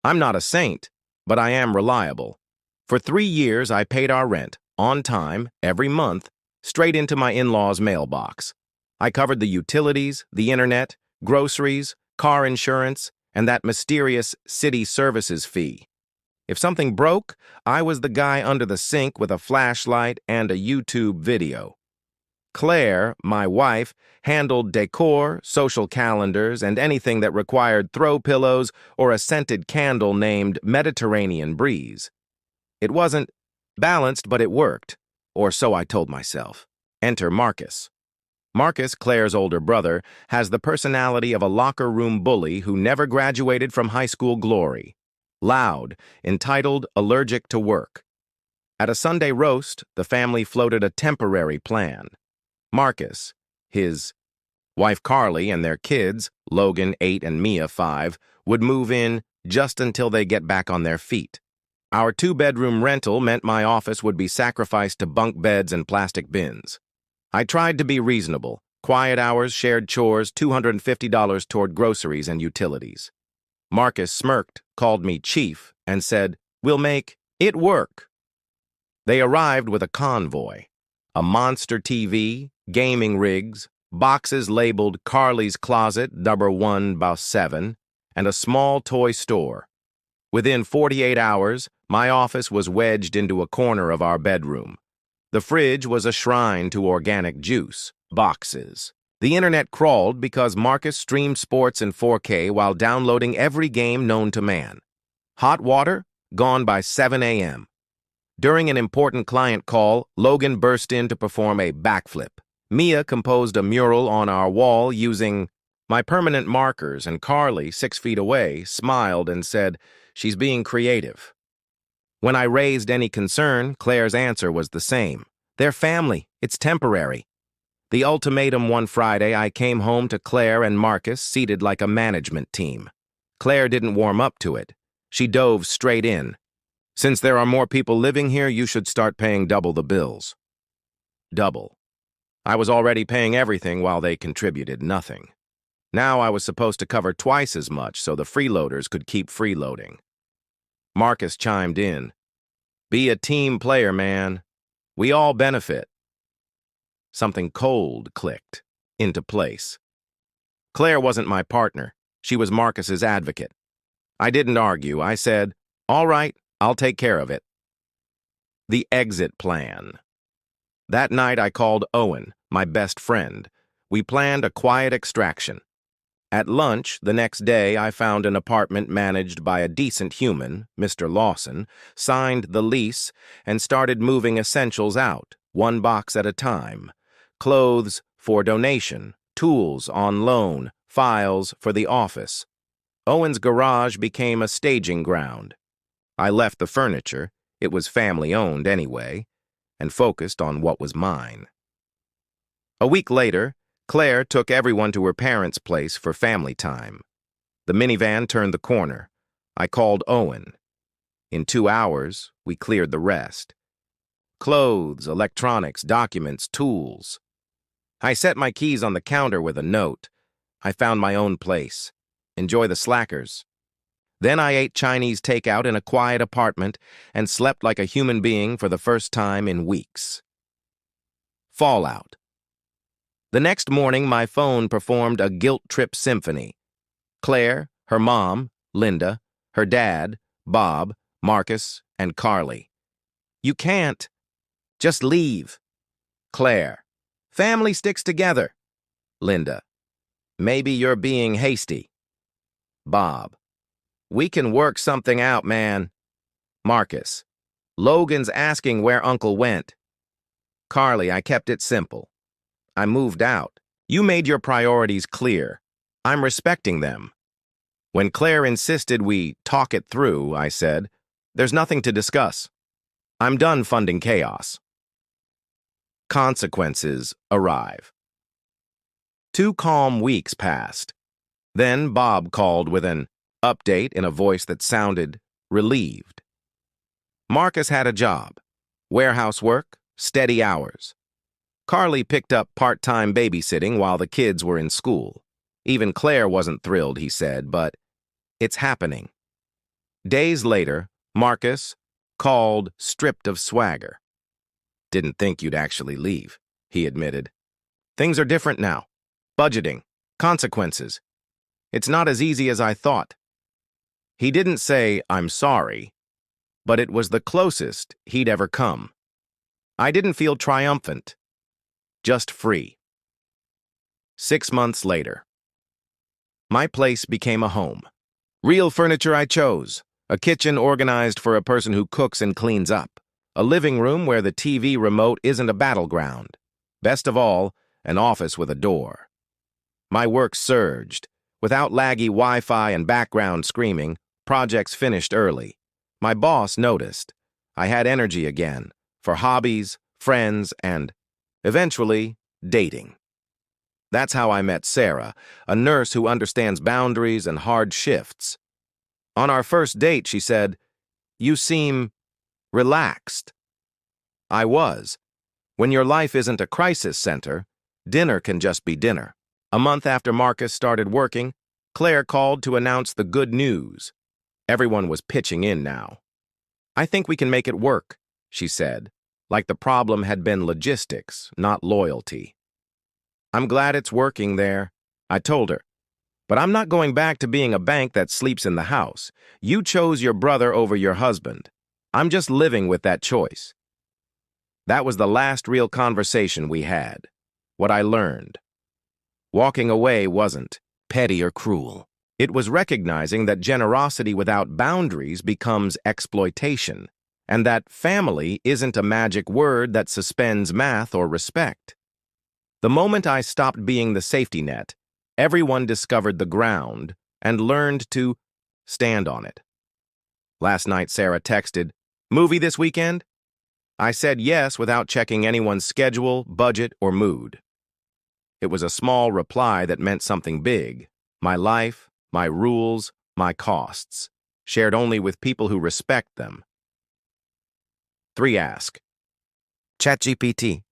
I'm not a saint, but I am reliable. For 3 years, I paid our rent, on time, every month, straight into my in-laws' mailbox. I covered the utilities, the internet, groceries, car insurance, and that mysterious city services fee. If something broke, I was the guy under the sink with a flashlight and a YouTube video. Claire, my wife, handled decor, social calendars, and anything that required throw pillows or a scented candle named Mediterranean Breeze. It wasn't balanced, but it worked, or so I told myself. Enter Marcus. Marcus, Claire's older brother, has the personality of a locker room bully who never graduated from high school glory. Loud, entitled Allergic to Work. At a Sunday roast, the family floated a temporary plan. Marcus, his wife Carly, and their kids, Logan 8 and Mia 5, would move in just until they get back on their feet. Our 2-bedroom rental meant my office would be sacrificed to bunk beds and plastic bins. I tried to be reasonable. Quiet hours, shared chores, $250 toward groceries and utilities. Marcus smirked, called me chief, and said, "We'll make it work." They arrived with a convoy. A monster TV, gaming rigs, boxes labeled Carly's Closet number 1/7, and a small toy store. Within 48 hours, my office was wedged into a corner of our bedroom. The fridge was a shrine to organic juice, boxes. The internet crawled because Marcus streamed sports in 4K while downloading every game known to man. Hot water? Gone by 7 a.m. During an important client call, Logan burst in to perform a backflip. Mia composed a mural on our wall using my permanent markers, and Carly, 6 feet away, smiled and said, "She's being creative." When I raised any concern, Claire's answer was the same. "They're family. It's temporary." The ultimatum one Friday, I came home to Claire and Marcus seated like a management team. Claire didn't warm up to it. She dove straight in. "Since there are more people living here, you should start paying double the bills." Double. I was already paying everything while they contributed nothing. Now I was supposed to cover twice as much so the freeloaders could keep freeloading. Marcus chimed in. "Be a team player, man. We all benefit." Something cold clicked into place. Claire wasn't my partner. She was Marcus's advocate. I didn't argue. I said, "All right, I'll take care of it." The exit plan. That night I called Owen, my best friend. We planned a quiet extraction. At lunch the next day I found an apartment managed by a decent human, Mr. Lawson, signed the lease, and started moving essentials out, one box at a time. Clothes for donation, tools on loan, files for the office. Owen's garage became a staging ground. I left the furniture, it was family-owned anyway, and focused on what was mine. A week later, Claire took everyone to her parents' place for family time. The minivan turned the corner. I called Owen. In 2 hours, we cleared the rest. Clothes, electronics, documents, tools. I set my keys on the counter with a note. I found my own place. Enjoy the slackers. Then I ate Chinese takeout in a quiet apartment and slept like a human being for the first time in weeks. Fallout. The next morning, my phone performed a guilt trip symphony. Claire, her mom, Linda, her dad, Bob, Marcus, and Carly. "You can't. Just leave." Claire. "Family sticks together." Linda. "Maybe you're being hasty." Bob. "We can work something out, man." Marcus. "Logan's asking where Uncle went." Carly. "I kept it simple. I moved out. You made your priorities clear. I'm respecting them." When Claire insisted we talk it through, I said, "There's nothing to discuss. I'm done funding chaos." Consequences arrive. 2 calm weeks passed. Then Bob called with an update in a voice that sounded relieved. Marcus had a job. Warehouse work, steady hours. Carly picked up part-time babysitting while the kids were in school. Even Claire wasn't thrilled, he said, but it's happening. Days later, Marcus called stripped of swagger. Didn't think you'd actually leave, he admitted. Things are different now. Budgeting, consequences. It's not as easy as I thought. He didn't say, I'm sorry, but it was the closest he'd ever come. I didn't feel triumphant, just free. 6 months later. My place became a home. Real furniture I chose, a kitchen organized for a person who cooks and cleans up, a living room where the TV remote isn't a battleground. Best of all, an office with a door. My work surged. Without laggy Wi-Fi and background screaming, projects finished early. My boss noticed. I had energy again, for hobbies, friends, and, eventually, dating. That's how I met Sarah, a nurse who understands boundaries and hard shifts. On our first date, she said, "You seem relaxed." I was. When your life isn't a crisis center, dinner can just be dinner. A month after Marcus started working, Claire called to announce the good news. Everyone was pitching in now. "I think we can make it work," she said, like the problem had been logistics, not loyalty. "I'm glad it's working there," I told her. "But I'm not going back to being a bank that sleeps in the house. You chose your brother over your husband. I'm just living with that choice." That was the last real conversation we had. What I learned. Walking away wasn't petty or cruel. It was recognizing that generosity without boundaries becomes exploitation, and that family isn't a magic word that suspends math or respect. The moment I stopped being the safety net, everyone discovered the ground and learned to stand on it. Last night, Sarah texted, "Movie this weekend?" I said yes without checking anyone's schedule, budget, or mood. It was a small reply that meant something big. My life, my rules, my costs, shared only with people who respect them. 3 Ask ChatGPT.